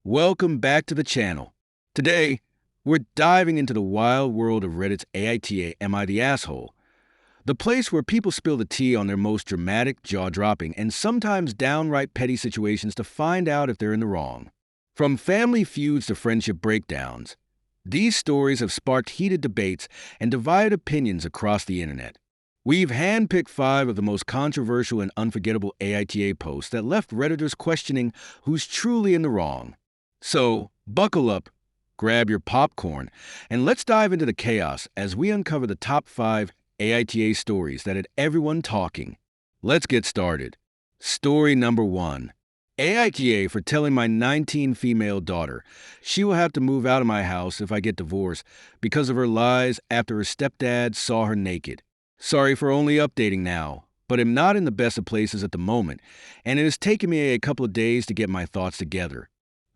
Welcome back to the channel. Today, we're diving into the wild world of Reddit's AITA Am I the Asshole? The place where people spill the tea on their most dramatic, jaw-dropping, and sometimes downright petty situations to find out if they're in the wrong. From family feuds to friendship breakdowns, these stories have sparked heated debates and divided opinions across the internet. We've handpicked 5 of the most controversial and unforgettable AITA posts that left Redditors questioning who's truly in the wrong. So, buckle up, grab your popcorn, and let's dive into the chaos as we uncover the top 5 AITA stories that had everyone talking. Let's get started. Story number 1. AITA for telling my 19 female daughter she will have to move out of my house if I get divorced because of her lies after her stepdad saw her naked. Sorry for only updating now, but am not in the best of places at the moment, and it has taken me a couple of days to get my thoughts together.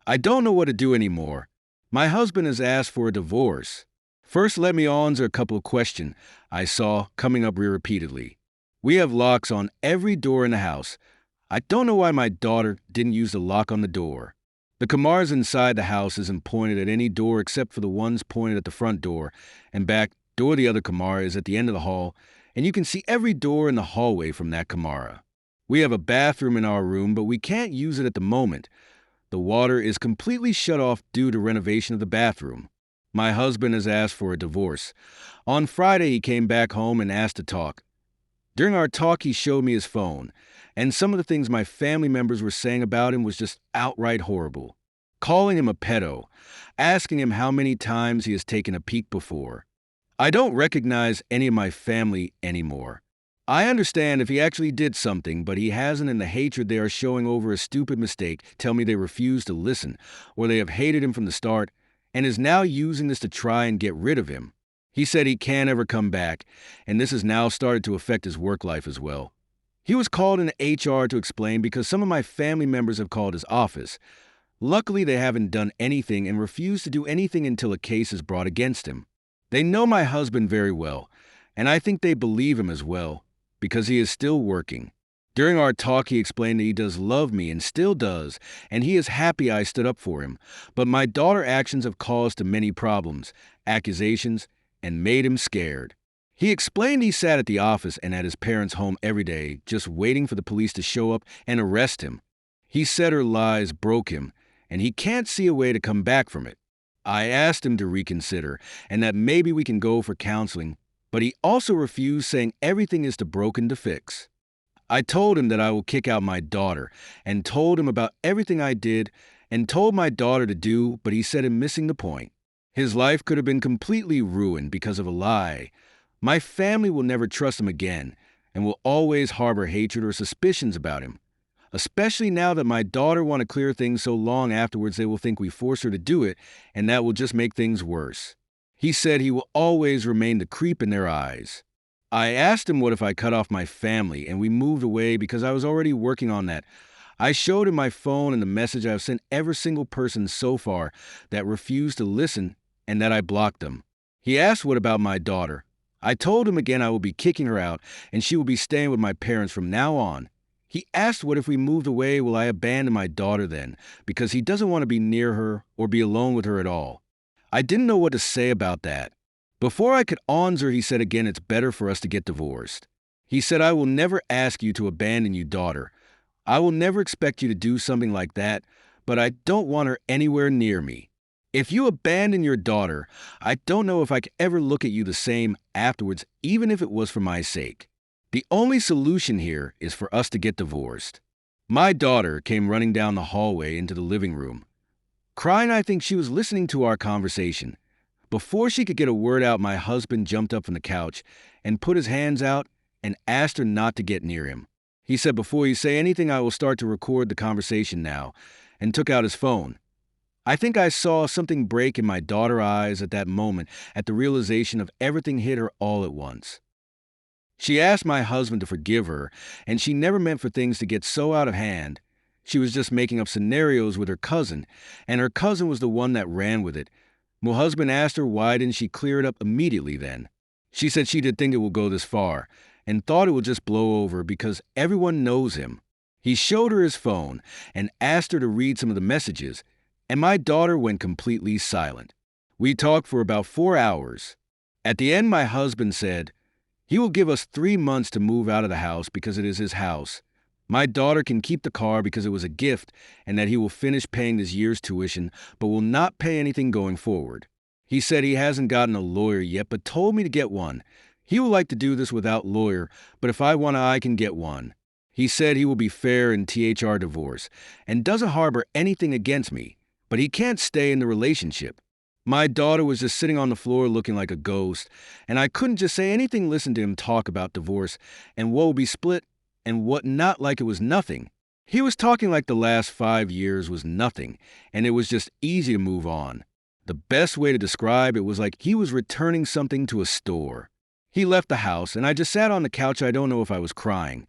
I don't know what to do anymore. My husband has asked for a divorce. First, let me answer a couple of questions I saw coming up repeatedly. We have locks on every door in the house. I don't know why my daughter didn't use the lock on the door. The cameras inside the house isn't pointed at any door except for the ones pointed at the front door and back door. The other camera is at the end of the hall, and you can see every door in the hallway from that camera. We have a bathroom in our room, but we can't use it at the moment. The water is completely shut off due to renovation of the bathroom. My husband has asked for a divorce. On Friday, he came back home and asked to talk. During our talk, he showed me his phone, and some of the things my family members were saying about him was just outright horrible. Calling him a pedo, asking him how many times he has taken a peek before. I don't recognize any of my family anymore. I understand if he actually did something, but he hasn't, and the hatred they are showing over a stupid mistake tell me they refuse to listen, or they have hated him from the start, and is now using this to try and get rid of him. He said he can't ever come back, and this has now started to affect his work life as well. He was called into HR to explain because some of my family members have called his office. Luckily, they haven't done anything and refuse to do anything until a case is brought against him. They know my husband very well, and I think they believe him as well, because he is still working. During our talk, he explained that he does love me and still does, and he is happy I stood up for him. But my daughter's actions have caused him many problems, accusations, and made him scared. He explained he sat at the office and at his parents' home every day, just waiting for the police to show up and arrest him. He said her lies broke him, and he can't see a way to come back from it. I asked him to reconsider, and that maybe we can go for counseling, but he also refused, saying everything is too broken to fix. I told him that I will kick out my daughter, and told him about everything I did, and told my daughter to do, but he said I'm missing the point. His life could have been completely ruined because of a lie. My family will never trust him again, and will always harbor hatred or suspicions about him. Especially now that my daughter want to clear things so long afterwards, they will think we forced her to do it, and that will just make things worse. He said he will always remain the creep in their eyes. I asked him what if I cut off my family and we moved away because I was already working on that. I showed him my phone and the message I've sent every single person so far that refused to listen and that I blocked them. He asked what about my daughter. I told him again I will be kicking her out and she will be staying with my parents from now on. He asked what if we moved away, will I abandon my daughter then, because he doesn't want to be near her or be alone with her at all. I didn't know what to say about that. Before I could answer, he said again it's better for us to get divorced. He said I will never ask you to abandon your daughter. I will never expect you to do something like that, but I don't want her anywhere near me. If you abandon your daughter, I don't know if I could ever look at you the same afterwards, even if it was for my sake. The only solution here is for us to get divorced. My daughter came running down the hallway into the living room. Crying, I think she was listening to our conversation. Before she could get a word out, my husband jumped up from the couch and put his hands out and asked her not to get near him. He said, before you say anything, I will start to record the conversation now, and took out his phone. I think I saw something break in my daughter's eyes at that moment at the realization of everything hit her all at once. She asked my husband to forgive her, and she never meant for things to get so out of hand. She was just making up scenarios with her cousin, and her cousin was the one that ran with it. My husband asked her why didn't she clear it up immediately then. She said she didn't think it would go this far, and thought it would just blow over because everyone knows him. He showed her his phone and asked her to read some of the messages, and my daughter went completely silent. We talked for about 4 hours. At the end, my husband said, he will give us 3 months to move out of the house because it is his house. My daughter can keep the car because it was a gift, and that he will finish paying this year's tuition, but will not pay anything going forward. He said he hasn't gotten a lawyer yet, but told me to get one. He would like to do this without lawyer, but if I want, I can get one. He said he will be fair in THR divorce, and doesn't harbor anything against me, but he can't stay in the relationship. My daughter was just sitting on the floor looking like a ghost, and I couldn't just say anything. Listen to him talk about divorce and what will be split and what not, like it was nothing. He was talking like the last 5 years was nothing, and it was just easy to move on. The best way to describe it was like he was returning something to a store. He left the house, and I just sat on the couch. I don't know if I was crying,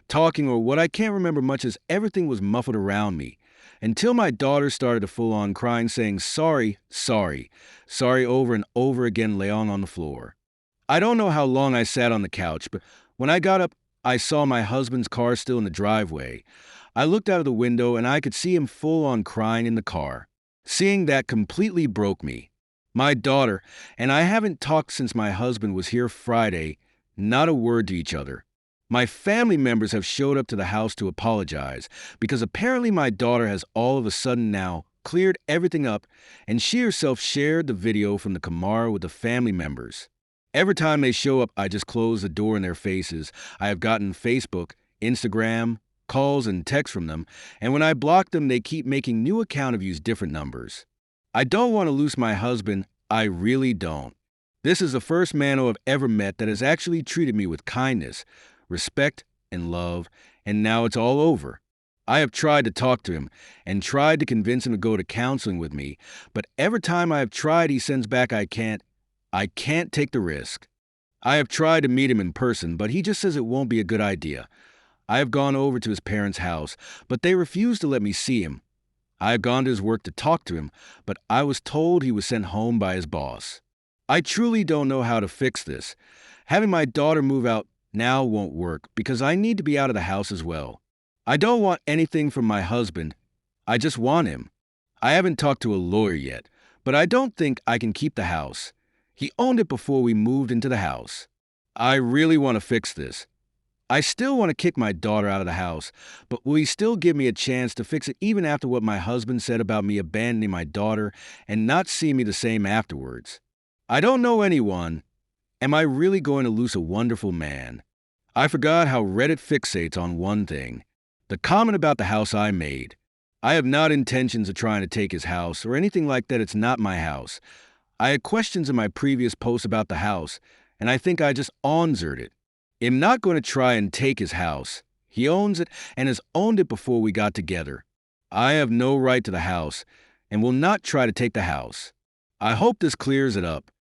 talking, or what. I can't remember much, as everything was muffled around me, until my daughter started to full-on crying, saying, sorry, sorry, sorry over and over again, laying on the floor. I don't know how long I sat on the couch, but when I got up, I saw my husband's car still in the driveway. I looked out of the window, and I could see him full-on crying in the car. Seeing that completely broke me. My daughter and I haven't talked since my husband was here Friday, not a word to each other. My family members have showed up to the house to apologize, because apparently my daughter has all of a sudden now cleared everything up, and she herself shared the video from the Camaro with the family members. Every time they show up, I just close the door in their faces. I have gotten Facebook, Instagram, calls and texts from them, and when I block them, they keep making new account of use different numbers. I don't want to lose my husband, I really don't. This is the first man I've ever met that has actually treated me with kindness, respect, and love, and now it's all over. I have tried to talk to him and tried to convince him to go to counseling with me, but every time I have tried, he sends back, I can't take the risk. I have tried to meet him in person, but he just says it won't be a good idea. I have gone over to his parents' house, but they refuse to let me see him. I have gone to his work to talk to him, but I was told he was sent home by his boss. I truly don't know how to fix this. Having my daughter move out now won't work because I need to be out of the house as well. I don't want anything from my husband. I just want him. I haven't talked to a lawyer yet, but I don't think I can keep the house. He owned it before we moved into the house. I really want to fix this. I still want to kick my daughter out of the house, but will he still give me a chance to fix it even after what my husband said about me abandoning my daughter and not seeing me the same afterwards? I don't know anyone. Am I really going to lose a wonderful man? I forgot how Reddit fixates on one thing. The comment about the house I made. I have not intentions of trying to take his house or anything like that. It's not my house. I had questions in my previous post about the house, and I think I just answered it. I'm not going to try and take his house. He owns it and has owned it before we got together. I have no right to the house and will not try to take the house. I hope this clears it up.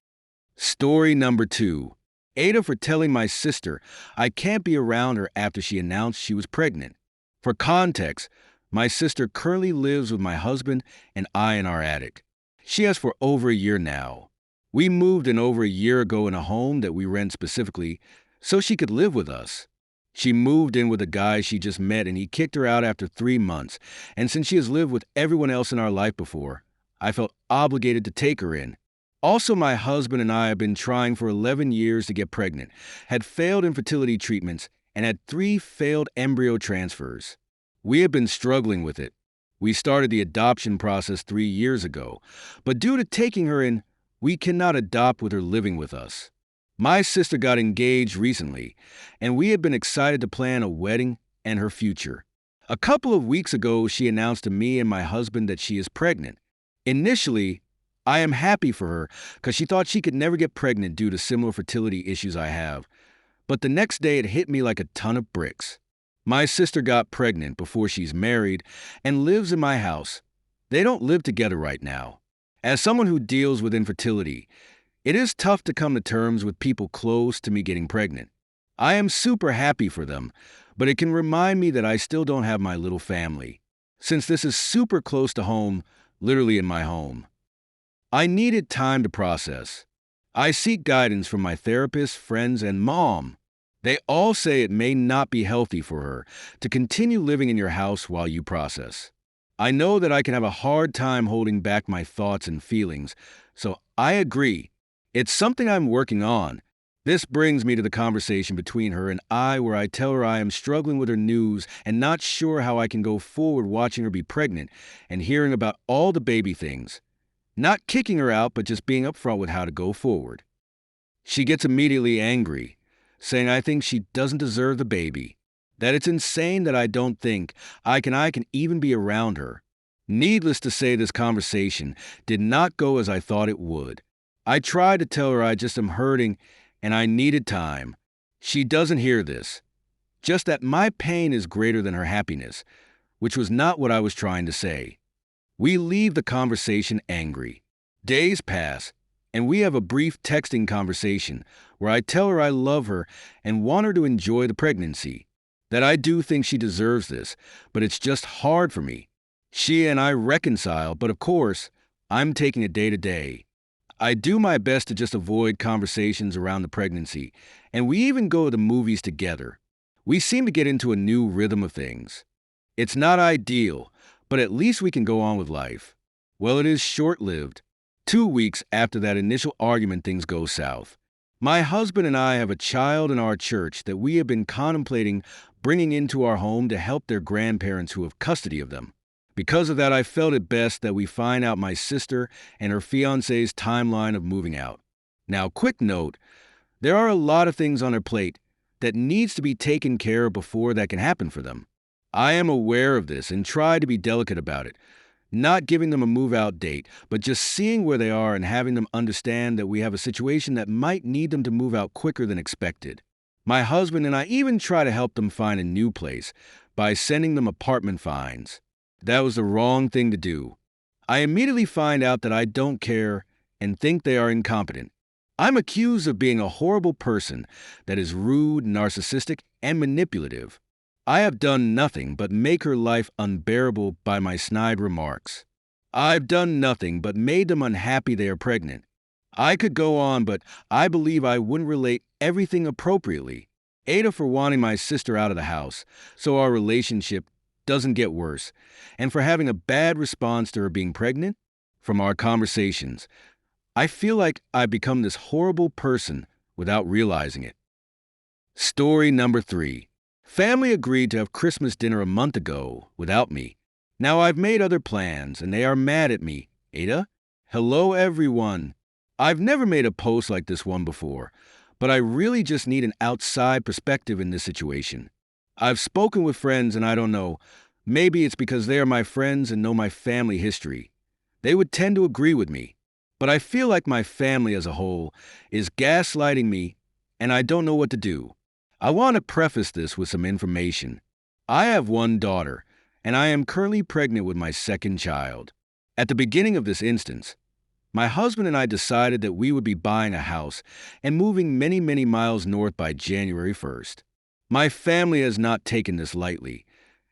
Story number 2. AITA for telling my sister I can't be around her after she announced she was pregnant. For context, my sister currently lives with my husband and I in our attic. She has for over a year now. We moved in over a year ago in a home that we rent specifically so she could live with us. She moved in with a guy she just met, and he kicked her out after 3 months. And since she has lived with everyone else in our life before, I felt obligated to take her in. Also, my husband and I have been trying for 11 years to get pregnant, had failed infertility treatments, and had 3 failed embryo transfers. We have been struggling with it. We started the adoption process 3 years ago, but due to taking her in, we cannot adopt with her living with us. My sister got engaged recently, and we had been excited to plan a wedding and her future. A couple of weeks ago, she announced to me and my husband that she is pregnant. Initially, I am happy for her because she thought she could never get pregnant due to similar fertility issues I have. But the next day, it hit me like a ton of bricks. My sister got pregnant before she's married and lives in my house. They don't live together right now. As someone who deals with infertility, it is tough to come to terms with people close to me getting pregnant. I am super happy for them, but it can remind me that I still don't have my little family, since this is super close to home, literally in my home. I needed time to process. I seek guidance from my therapist, friends, and mom. They all say it may not be healthy for her to continue living in your house while you process. I know that I can have a hard time holding back my thoughts and feelings, so I agree. It's something I'm working on. This brings me to the conversation between her and I, where I tell her I am struggling with her news and not sure how I can go forward watching her be pregnant and hearing about all the baby things. Not kicking her out, but just being upfront with how to go forward. She gets immediately angry, saying I think she doesn't deserve the baby, that it's insane that I don't think I can even be around her. Needless to say, this conversation did not go as I thought it would. I tried to tell her I just am hurting and I needed time. She doesn't hear this, just that my pain is greater than her happiness, which was not what I was trying to say. We leave the conversation angry. Days pass, and we have a brief texting conversation where I tell her I love her and want her to enjoy the pregnancy, that I do think she deserves this, but it's just hard for me. She and I reconcile, but of course, I'm taking it day to day. I do my best to just avoid conversations around the pregnancy, and we even go to the movies together. We seem to get into a new rhythm of things. It's not ideal, but at least we can go on with life. Well, it is short-lived. 2 weeks after that initial argument, things go south. My husband and I have a child in our church that we have been contemplating bringing into our home to help their grandparents who have custody of them. Because of that, I felt it best that we find out my sister and her fiancé's timeline of moving out. Now, quick note, there are a lot of things on her plate that needs to be taken care of before that can happen for them. I am aware of this and try to be delicate about it, not giving them a move-out date, but just seeing where they are and having them understand that we have a situation that might need them to move out quicker than expected. My husband and I even try to help them find a new place by sending them apartment finds. That was the wrong thing to do. I immediately find out that I don't care and think they are incompetent. I'm accused of being a horrible person that is rude, narcissistic, and manipulative. I have done nothing but make her life unbearable by my snide remarks. I've done nothing but made them unhappy they are pregnant. I could go on, but I believe I wouldn't relate everything appropriately. AITA for wanting my sister out of the house, so our relationship doesn't get worse, and for having a bad response to her being pregnant. From our conversations, I feel like I've become this horrible person without realizing it. Story number 3. Family agreed to have Christmas dinner a month ago without me. Now I've made other plans, and they are mad at me. AITA? Hello, everyone. I've never made a post like this one before, but I really just need an outside perspective in this situation. I've spoken with friends, and I don't know, maybe it's because they are my friends and know my family history. They would tend to agree with me, but I feel like my family as a whole is gaslighting me, and I don't know what to do. I want to preface this with some information. I have one daughter, and I am currently pregnant with my second child. At the beginning of this instance, my husband and I decided that we would be buying a house and moving many, many miles north by January 1st. My family has not taken this lightly,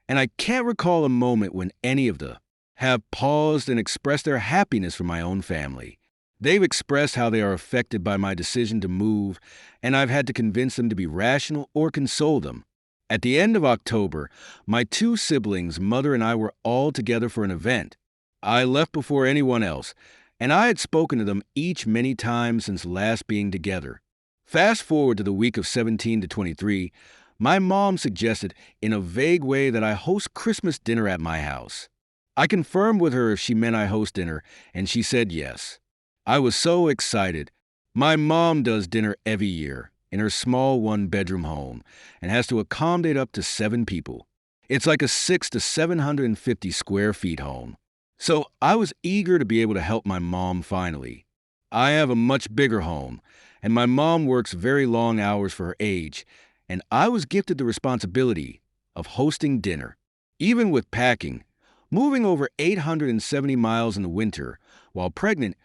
and I can't recall a moment when any of them have paused and expressed their happiness for my own family. They've expressed how they are affected by my decision to move, and I've had to convince them to be rational or console them. At the end of October, my 2 siblings, mother and I, were all together for an event. I left before anyone else, and I had spoken to them each many times since last being together. Fast forward to the week of 17 to 23, my mom suggested in a vague way that I host Christmas dinner at my house. I confirmed with her if she meant I host dinner, and she said yes. I was so excited. My mom does dinner every year in her small 1-bedroom home and has to accommodate up to 7 people. It's like a 600 to 750 square feet home. So I was eager to be able to help my mom finally. I have a much bigger home, and my mom works very long hours for her age, and I was gifted the responsibility of hosting dinner. Even with packing, moving over 870 miles in the winter, while pregnant,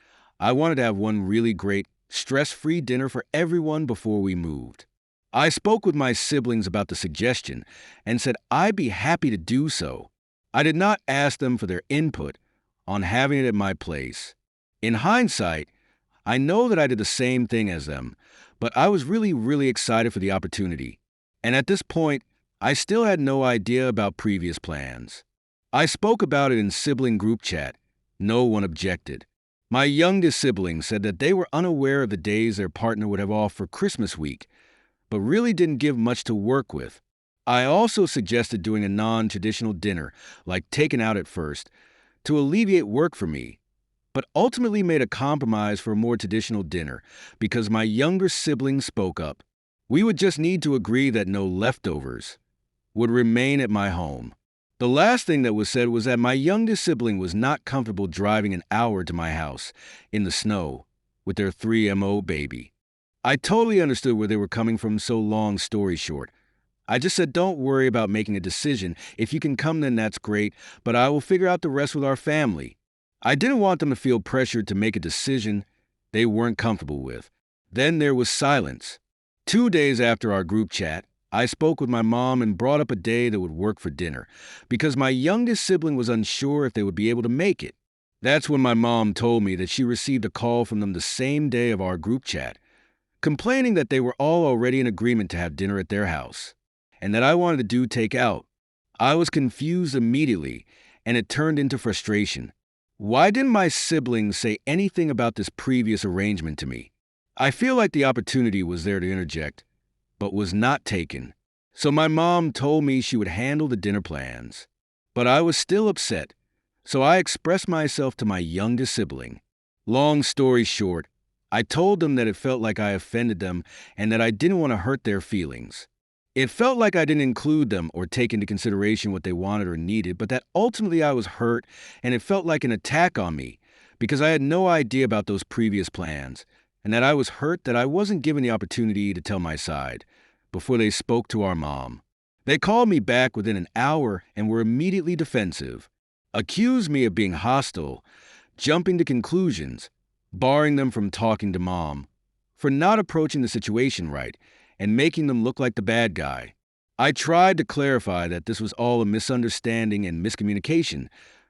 I wanted to have one really great, stress-free dinner for everyone before we moved. I spoke with my siblings about the suggestion and said I'd be happy to do so. I did not ask them for their input on having it at my place. In hindsight, I know that I did the same thing as them, but I was really excited for the opportunity. And at this point, I still had no idea about previous plans. I spoke about it in sibling group chat. No one objected. My youngest sibling said that they were unaware of the days their partner would have off for Christmas week, but really didn't give much to work with. I also suggested doing a non-traditional dinner, like taking out at first, to alleviate work for me, but ultimately made a compromise for a more traditional dinner because my younger sibling spoke up. We would just need to agree that no leftovers would remain at my home. The last thing that was said was that my youngest sibling was not comfortable driving an hour to my house in the snow with their 3MO baby. I totally understood where they were coming from, so long story short. I just said, don't worry about making a decision. If you can come, then that's great, but I will figure out the rest with our family. I didn't want them to feel pressured to make a decision they weren't comfortable with. Then there was silence. 2 days after our group chat, I spoke with my mom and brought up a day that would work for dinner because my youngest sibling was unsure if they would be able to make it. That's when my mom told me that she received a call from them the same day of our group chat, complaining that they were all already in agreement to have dinner at their house and that I wanted to do takeout. I was confused immediately, and it turned into frustration. Why didn't my siblings say anything about this previous arrangement to me? I feel like the opportunity was there to interject, but was not taken. So my mom told me she would handle the dinner plans. But I was still upset, so I expressed myself to my youngest sibling. Long story short, I told them that it felt like I offended them and that I didn't want to hurt their feelings. It felt like I didn't include them or take into consideration what they wanted or needed, but that ultimately I was hurt and it felt like an attack on me because I had no idea about those previous plans, and that I was hurt that I wasn't given the opportunity to tell my side before they spoke to our mom. They called me back within an hour and were immediately defensive, accused me of being hostile, jumping to conclusions, barring them from talking to mom, for not approaching the situation right, and making them look like the bad guy. I tried to clarify that this was all a misunderstanding and miscommunication,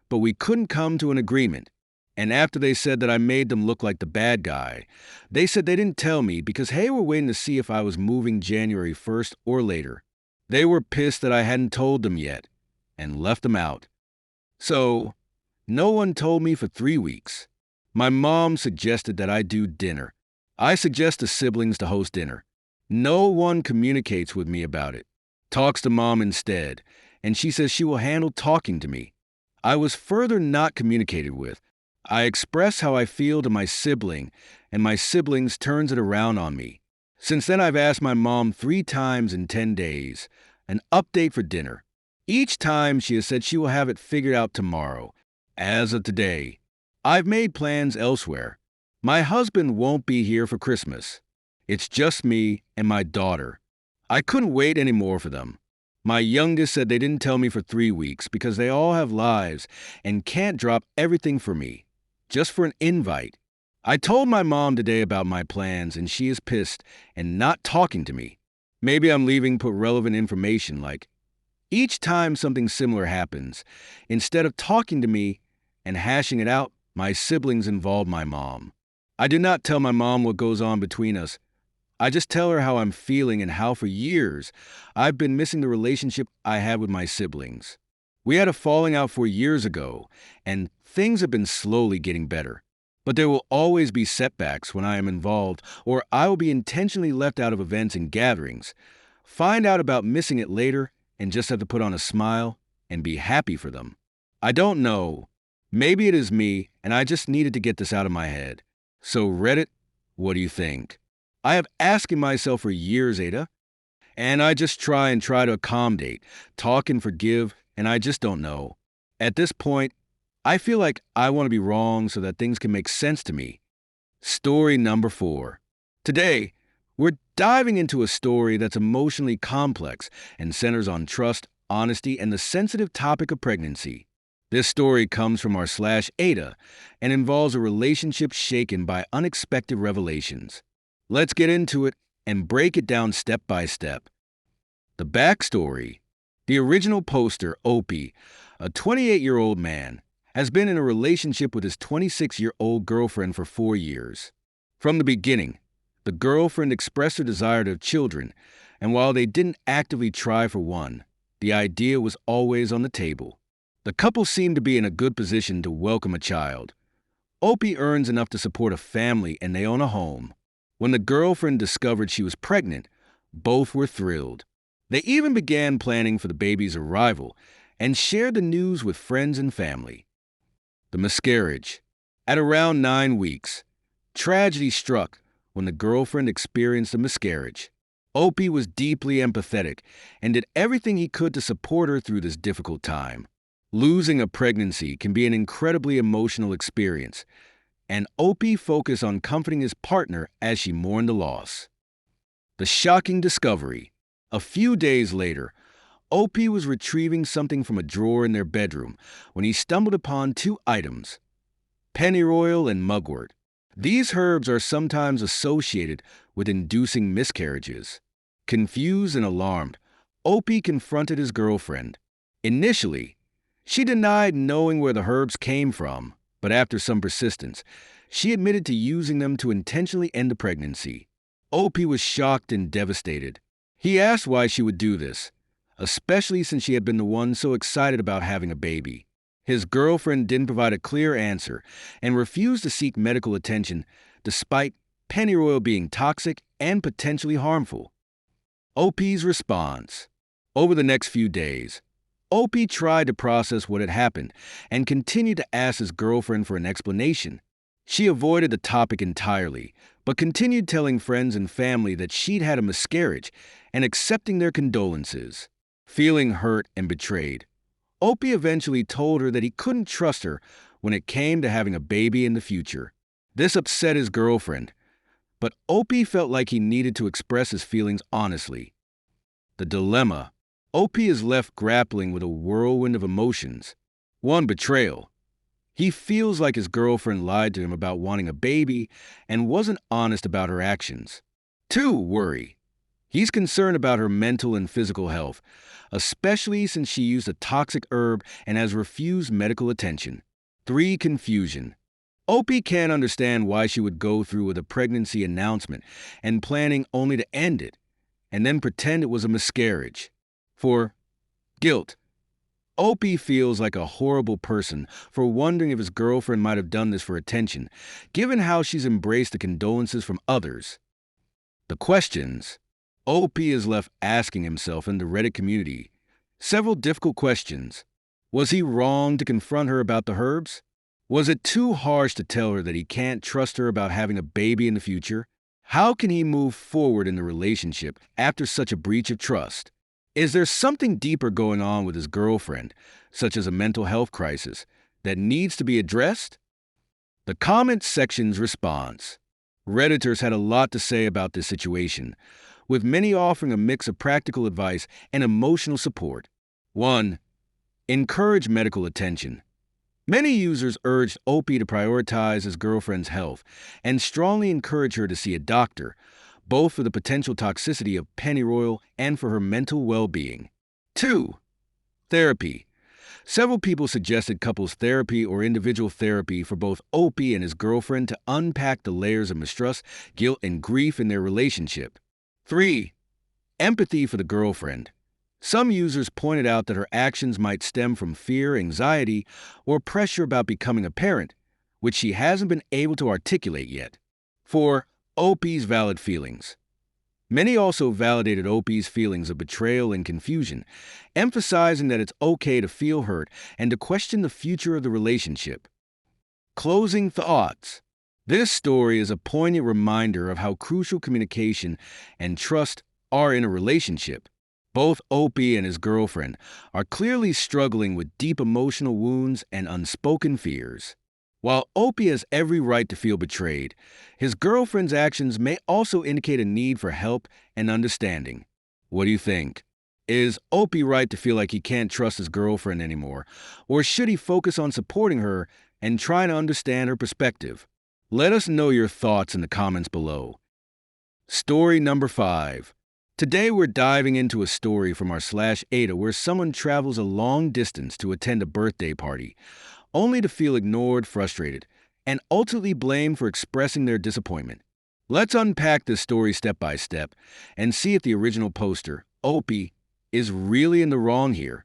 but we couldn't come to an agreement. And after they said that I made them look like the bad guy, they said they didn't tell me because they were waiting to see if I was moving January 1st or later. They were pissed that I hadn't told them yet and left them out. So, no one told me for 3 weeks. My mom suggested that I do dinner. I suggest the siblings to host dinner. No one communicates with me about it. Talks to mom instead, and she says she will handle talking to me. I was further not communicated with. I express how I feel to my sibling, and my siblings turns it around on me. Since then, I've asked my mom 3 times in 10 days, an update for dinner. Each time she has said she will have it figured out tomorrow. As of today, I've made plans elsewhere. My husband won't be here for Christmas. It's just me and my daughter. I couldn't wait anymore for them. My youngest said they didn't tell me for 3 weeks because they all have lives and can't drop everything for me, just for an invite. I told my mom today about my plans and she is pissed and not talking to me. Maybe I'm leaving put relevant information like, each time something similar happens, instead of talking to me and hashing it out, my siblings involve my mom. I do not tell my mom what goes on between us. I just tell her how I'm feeling and how for years I've been missing the relationship I had with my siblings. We had a falling out 4 years ago, and things have been slowly getting better. But there will always be setbacks when I am involved, or I will be intentionally left out of events and gatherings, find out about missing it later, and just have to put on a smile and be happy for them. I don't know. Maybe it is me, and I just needed to get this out of my head. So Reddit, what do you think? I have asking myself for years, AITA, and I just try to accommodate, talk and forgive, and I just don't know. At this point, I feel like I want to be wrong so that things can make sense to me. Story number 4. Today, we're diving into a story that's emotionally complex and centers on trust, honesty, and the sensitive topic of pregnancy. This story comes from our /AITA and involves a relationship shaken by unexpected revelations. Let's get into it and break it down step by step. The backstory. The original poster, Opie, a 28-year-old man, has been in a relationship with his 26-year-old girlfriend for 4 years. From the beginning, the girlfriend expressed her desire to have children, and while they didn't actively try for one, the idea was always on the table. The couple seemed to be in a good position to welcome a child. Opie earns enough to support a family and they own a home. When the girlfriend discovered she was pregnant, both were thrilled. They even began planning for the baby's arrival and shared the news with friends and family. The miscarriage. At around 9 weeks, tragedy struck when the girlfriend experienced a miscarriage. Opie was deeply empathetic and did everything he could to support her through this difficult time. Losing a pregnancy can be an incredibly emotional experience, and Opie focused on comforting his partner as she mourned the loss. The shocking discovery. A few days later, Opie was retrieving something from a drawer in their bedroom when he stumbled upon 2 items: pennyroyal and mugwort. These herbs are sometimes associated with inducing miscarriages. Confused and alarmed, Opie confronted his girlfriend. Initially, she denied knowing where the herbs came from, but after some persistence, she admitted to using them to intentionally end the pregnancy. Opie was shocked and devastated. He asked why she would do this, especially since she had been the one so excited about having a baby. His girlfriend didn't provide a clear answer and refused to seek medical attention despite pennyroyal being toxic and potentially harmful. Opie's response. Over the next few days, Opie tried to process what had happened and continued to ask his girlfriend for an explanation. She avoided the topic entirely, but continued telling friends and family that she'd had a miscarriage and accepting their condolences. Feeling hurt and betrayed, Opie eventually told her that he couldn't trust her when it came to having a baby in the future. This upset his girlfriend, but Opie felt like he needed to express his feelings honestly. The dilemma. Opie is left grappling with a whirlwind of emotions. 1. Betrayal. He feels like his girlfriend lied to him about wanting a baby and wasn't honest about her actions. 2. Worry. He's concerned about her mental and physical health, especially since she used a toxic herb and has refused medical attention. 3. Confusion. Opie can't understand why she would go through with a pregnancy announcement and planning only to end it, and then pretend it was a miscarriage. 4. Guilt. Opie feels like a horrible person for wondering if his girlfriend might have done this for attention, given how she's embraced the condolences from others. The questions. Opie is left asking himself in the Reddit community several difficult questions. Was he wrong to confront her about the herbs? Was it too harsh to tell her that he can't trust her about having a baby in the future? How can he move forward in the relationship after such a breach of trust? Is there something deeper going on with his girlfriend, such as a mental health crisis, that needs to be addressed? The comment section's response. Redditors had a lot to say about this situation, with many offering a mix of practical advice and emotional support. 1. Encourage medical attention. Many users urged Opie to prioritize his girlfriend's health and strongly encourage her to see a doctor, both for the potential toxicity of pennyroyal and for her mental well-being. 2. Therapy. Several people suggested couples therapy or individual therapy for both Opie and his girlfriend to unpack the layers of mistrust, guilt, and grief in their relationship. 3. Empathy for the girlfriend. Some users pointed out that her actions might stem from fear, anxiety, or pressure about becoming a parent, which she hasn't been able to articulate yet. 4. Opie's valid feelings. Many also validated Opie's feelings of betrayal and confusion, emphasizing that it's okay to feel hurt and to question the future of the relationship. Closing thoughts. This story is a poignant reminder of how crucial communication and trust are in a relationship. Both Opie and his girlfriend are clearly struggling with deep emotional wounds and unspoken fears. While Opie has every right to feel betrayed, his girlfriend's actions may also indicate a need for help and understanding. What do you think? Is Opie right to feel like he can't trust his girlfriend anymore, or should he focus on supporting her and trying to understand her perspective? Let us know your thoughts in the comments below. Story number 5. Today we're diving into a story from our /AITA where someone travels a long distance to attend a birthday party, only to feel ignored, frustrated, and ultimately blamed for expressing their disappointment. Let's unpack this story step by step and see if the original poster, Opie, is really in the wrong here.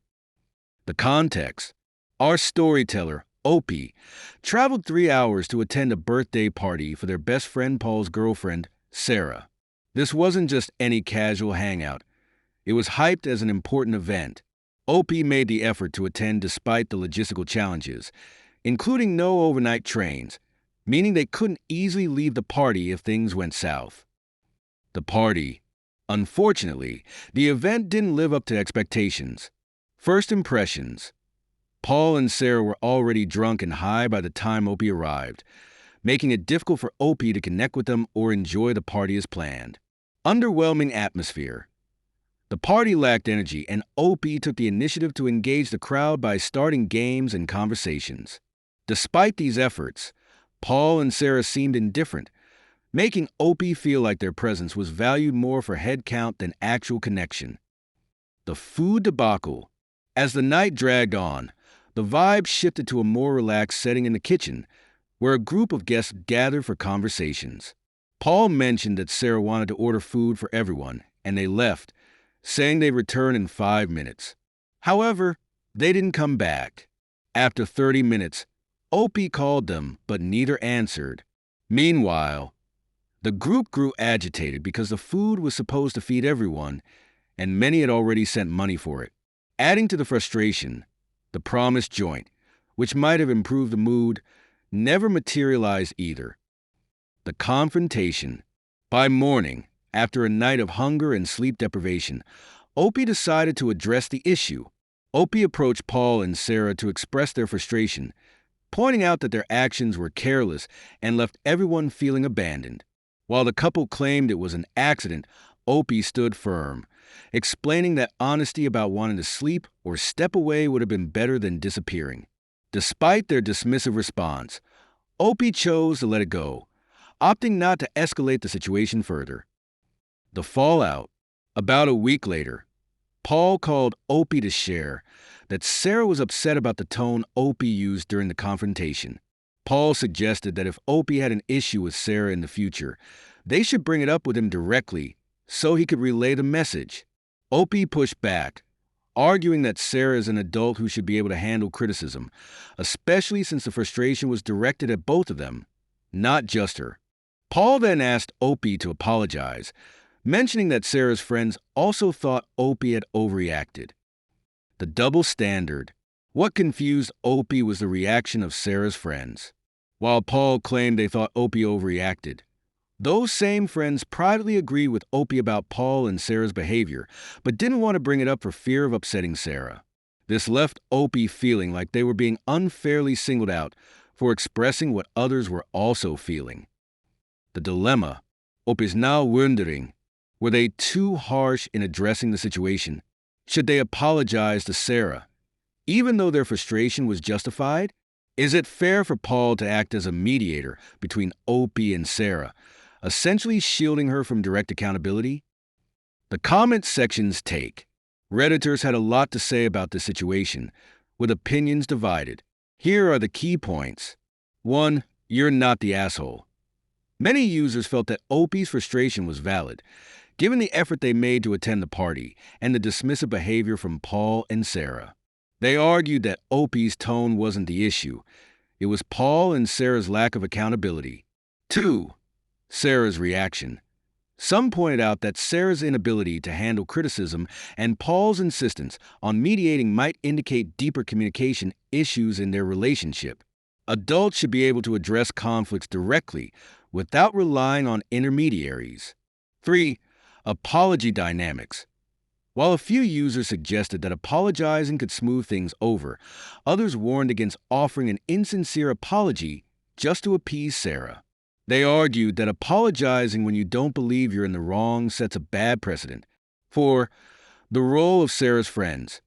The context. Our storyteller, Opie, traveled 3 hours to attend a birthday party for their best friend Paul's girlfriend, Sarah. This wasn't just any casual hangout. It was hyped as an important event. Opie made the effort to attend despite the logistical challenges, including no overnight trains, meaning they couldn't easily leave the party if things went south. The party. Unfortunately, the event didn't live up to expectations. First impressions. Paul and Sarah were already drunk and high by the time Opie arrived, making it difficult for Opie to connect with them or enjoy the party as planned. Underwhelming atmosphere. The party lacked energy, and Opie took the initiative to engage the crowd by starting games and conversations. Despite these efforts, Paul and Sarah seemed indifferent, making Opie feel like their presence was valued more for head count than actual connection. The food debacle. As the night dragged on, the vibe shifted to a more relaxed setting in the kitchen, where a group of guests gathered for conversations. Paul mentioned that Sarah wanted to order food for everyone, and they left, saying they'd return in 5 minutes. However, they didn't come back. After 30 minutes, Opie called them, but neither answered. Meanwhile, the group grew agitated because the food was supposed to feed everyone, and many had already sent money for it. Adding to the frustration, the promised joint, which might have improved the mood, never materialized either. The confrontation. By morning, after a night of hunger and sleep deprivation, Opie decided to address the issue. Opie approached Paul and Sarah to express their frustration, pointing out that their actions were careless and left everyone feeling abandoned. While the couple claimed it was an accident, Opie stood firm, explaining that honesty about wanting to sleep or step away would have been better than disappearing. Despite their dismissive response, Opie chose to let it go, opting not to escalate the situation further. The fallout. About a week later, Paul called Opie to share that Sarah was upset about the tone Opie used during the confrontation. Paul suggested that if Opie had an issue with Sarah in the future, they should bring it up with him directly so he could relay the message. Opie pushed back, arguing that Sarah is an adult who should be able to handle criticism, especially since the frustration was directed at both of them, not just her. Paul then asked Opie to apologize, mentioning that Sarah's friends also thought Opie had overreacted. The double standard. What confused Opie was the reaction of Sarah's friends. While Paul claimed they thought Opie overreacted, those same friends privately agreed with Opie about Paul and Sarah's behavior, but didn't want to bring it up for fear of upsetting Sarah. This left Opie feeling like they were being unfairly singled out for expressing what others were also feeling. The dilemma. Opie's now wondering, were they too harsh in addressing the situation? Should they apologize to Sarah, even though their frustration was justified? Is it fair for Paul to act as a mediator between Opie and Sarah, essentially shielding her from direct accountability? The comment section's take. Redditors had a lot to say about this situation, with opinions divided. Here are the key points. 1. You're not the asshole. Many users felt that Opie's frustration was valid, given the effort they made to attend the party and the dismissive behavior from Paul and Sarah. They argued that Opie's tone wasn't the issue. It was Paul and Sarah's lack of accountability. 2. Sarah's reaction. Some pointed out that Sarah's inability to handle criticism and Paul's insistence on mediating might indicate deeper communication issues in their relationship. Adults should be able to address conflicts directly without relying on intermediaries. 3. Apology dynamics. While a few users suggested that apologizing could smooth things over, others warned against offering an insincere apology just to appease Sarah. They argued that apologizing when you don't believe you're in the wrong sets a bad precedent. 4. The role of Sarah's friends.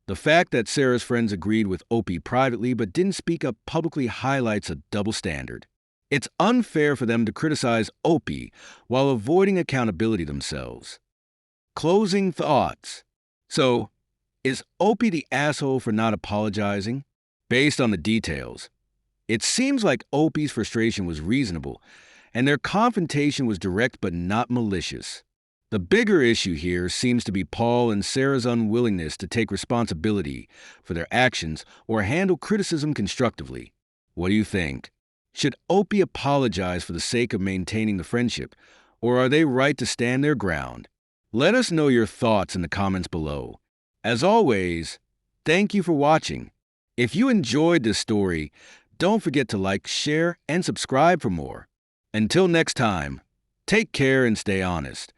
The fact that Sarah's friends agreed with Opie privately but didn't speak up publicly highlights a double standard. It's unfair for them to criticize Opie while avoiding accountability themselves. Closing thoughts. So, is Opie the asshole for not apologizing? Based on the details, it seems like Opie's frustration was reasonable, and their confrontation was direct but not malicious. The bigger issue here seems to be Paul and Sarah's unwillingness to take responsibility for their actions or handle criticism constructively. What do you think? Should Opie apologize for the sake of maintaining the friendship, or are they right to stand their ground? Let us know your thoughts in the comments below. As always, thank you for watching. If you enjoyed this story, don't forget to like, share, and subscribe for more. Until next time, take care and stay honest.